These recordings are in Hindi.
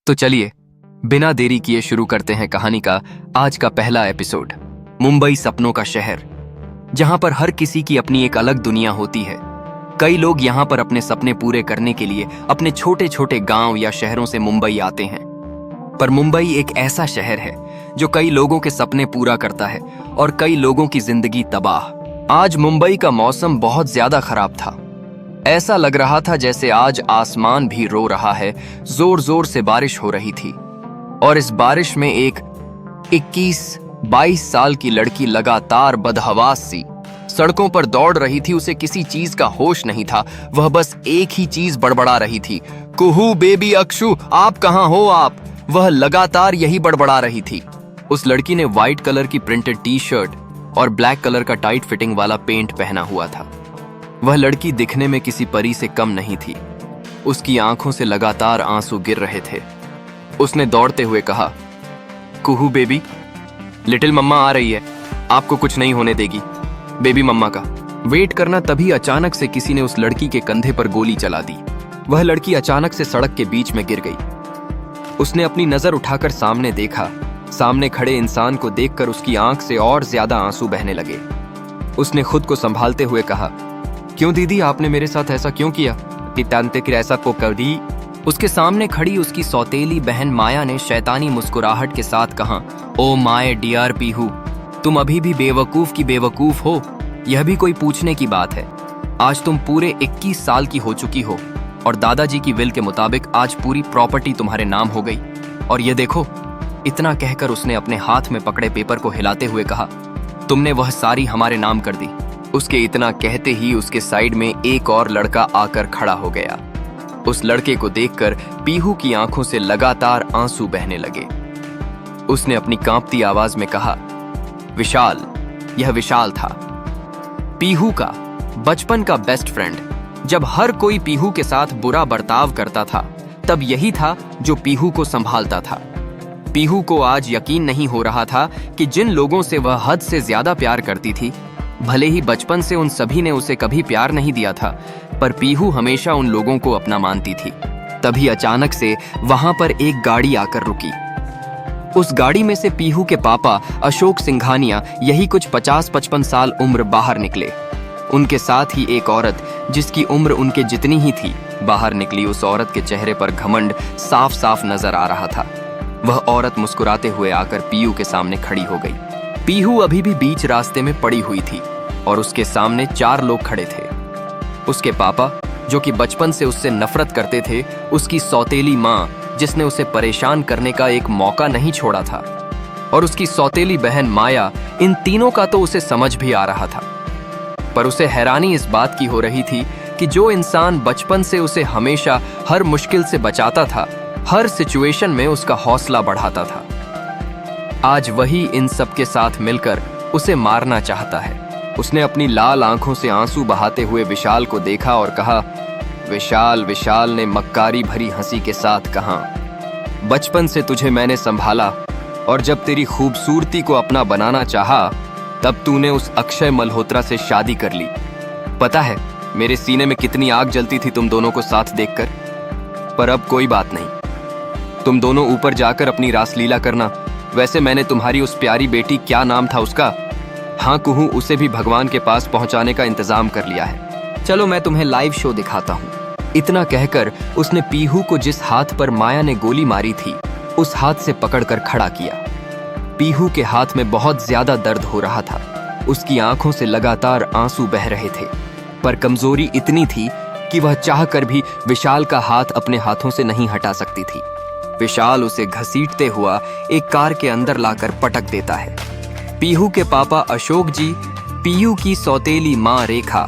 तो चलिए बिना देरी किए शुरू करते हैं कहानी का आज का पहला एपिसोड। मुंबई सपनों का शहर, जहां पर हर किसी की अपनी एक अलग दुनिया होती है। कई लोग यहां पर अपने सपने पूरे करने के लिए अपने छोटे छोटे गांव या शहरों से मुंबई आते हैं। पर मुंबई एक ऐसा शहर है जो कई लोगों के सपने पूरा करता है और कई लोगों की जिंदगी तबाह। आज मुंबई का मौसम बहुत ज्यादा खराब था। ऐसा लग रहा था जैसे आज आसमान भी रो रहा है। जोर जोर से बारिश हो रही थी और इस बारिश में एक 21-22 साल की लड़की लगातार बदहवास सी सड़कों पर दौड़ रही थी। उसे किसी चीज का होश नहीं था। वह बस एक ही चीज बड़बड़ा रही थी, कुहू बेबी अक्षु, आप कहां हो आप। वह लगातार यही बड़बड़ा रही थी। उस लड़की ने व्हाइट कलर की प्रिंटेड टी शर्ट और ब्लैक कलर का टाइट फिटिंग वाला पेंट पहना हुआ था। वह लड़की दिखने में किसी परी से कम नहीं थी। उसकी आंखों से लगातार आंसू गिर रहे थे। उसने दौड़ते हुए कहा, कुहू बेबी, लिटिल मम्मा आ रही है, आपको कुछ नहीं होने देगी। बेबी मम्मा का वेट करना। तभी अचानक से किसी ने उस लड़की के कंधे पर गोली चला दी। वह लड़की अचानक से सड़क के बीच में गिर गई। उसने अपनी नजर उठाकर सामने देखा। सामने खड़े इंसान को देखकर उसकी आंख से और ज्यादा आंसू बहने लगे। उसने खुद को संभालते हुए कहा, क्यों दीदी, आपने मेरे साथ ऐसा क्यों किया? कि ऐसा को कर दी। उसके सामने खड़ी उसकी सौतेली बहन माया ने शैतानी मुस्कुराहट के साथ कहा, ओ माय डियर पीहू, तुम अभी भी बेवकूफ की बेवकूफ हो। यह भी कोई पूछने की बात है? आज तुम पूरे 21 साल की हो चुकी हो और दादाजी की विल के मुताबिक आज पूरी प्रॉपर्टी तुम्हारे नाम हो गई। और ये देखो। इतना कहकर उसने अपने हाथ में पकड़े पेपर को हिलाते हुए कहा, तुमने वह सारी हमारे नाम कर दी। उसके इतना कहते ही उसके साइड में एक और लड़का आकर खड़ा हो गया। उस लड़के को देखकर पीहू की आंखों से लगातार आंसू बहने लगे। उसने अपनी कांपती आवाज में कहा, विशाल। यह विशाल था, पीहू का बचपन का बेस्ट फ्रेंड। जब हर कोई पीहू के साथ बुरा बर्ताव करता था, तब यही था जो पीहू को संभालता था। पीहू को आज यकीन नहीं हो रहा था कि जिन लोगों से वह हद से ज्यादा प्यार करती थी, भले ही बचपन से उन सभी ने उसे कभी प्यार नहीं दिया था, पर पीहू हमेशा उन लोगों को अपना मानती थी। तभी अचानक से वहां पर एक गाड़ी आकर रुकी। उस गाड़ी में से पीहू के पापा अशोक सिंघानिया, यही कुछ 50-55 साल उम्र, बाहर निकले। उनके साथ ही एक औरत जिसकी उम्र उनके जितनी ही थी बाहर निकली। उस औरत के चेहरे पर घमंड साफ साफ नजर आ रहा था। वह औरत मुस्कुराते हुए आकर पीहू के सामने खड़ी हो गई। पीहू अभी भी बीच रास्ते में पड़ी हुई थी और उसके सामने 4 लोग खड़े थे। उसके पापा, जो कि बचपन से उससे नफरत करते थे, उसकी सौतेली माँ, जिसने उसे परेशान करने का एक मौका नहीं छोड़ा था, और उसकी सौतेली बहन माया। इन तीनों का तो उसे समझ भी आ रहा था, पर उसे हैरानी इस बात की हो रही थी कि जो इंसान बचपन से उसे हमेशा हर मुश्किल से बचाता था, हर सिचुएशन में उसका हौसला बढ़ाता था, आज वही इन सब के साथ मिलकर उसे मारना चाहता है। उसने अपनी लाल आंखों से आंसू बहाते हुए विशाल को देखा और कहा, विशाल। विशाल ने मक्कारी भरी हंसी के साथ कहा, बचपन से तुझे मैंने संभाला और जब तेरी खूबसूरती को अपना बनाना चाहा, तब तूने उस अक्षय मल्होत्रा से शादी कर ली। पता है मेरे सीने में कितनी आग जलती थी तुम दोनों को साथ देखकर। पर अब कोई बात नहीं, तुम दोनों ऊपर जाकर अपनी रासलीला करना। वैसे मैंने तुम्हारी उस प्यारी बेटी, क्या नाम था उसका? हाँ कुहू, उसे भी भगवान के पास पहुंचाने का इंतजाम कर लिया है। चलो मैं तुम्हें लाइव शो दिखाता हूँ। इतना कहकर उसने पीहू को जिस हाथ पर माया ने गोली मारी थी, उस हाथ से पकड़कर खड़ा किया। पीहू के हाथ में बहुत ज्यादा दर्द हो रहा था। उसकी आंखों से लगातार आंसू बह रहे थे, पर कमजोरी इतनी थी कि वह चाहकर भी विशाल का हाथ अपने हाथों से नहीं हटा सकती थी। विशाल उसे घसीटते हुआ एक कार के अंदर लाकर पटक देता है। पीहू के पापा अशोक जी, पीहू की सौतेली माँ रेखा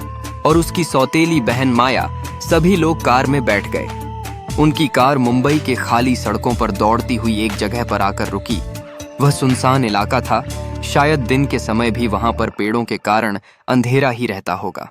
और उसकी सौतेली बहन माया, सभी लोग कार में बैठ गए। उनकी कार मुंबई के खाली सड़कों पर दौड़ती हुई एक जगह पर आकर रुकी। वह सुनसान इलाका था। शायद दिन के समय भी वहां पर पेड़ों के कारण अंधेरा ही रहता होगा।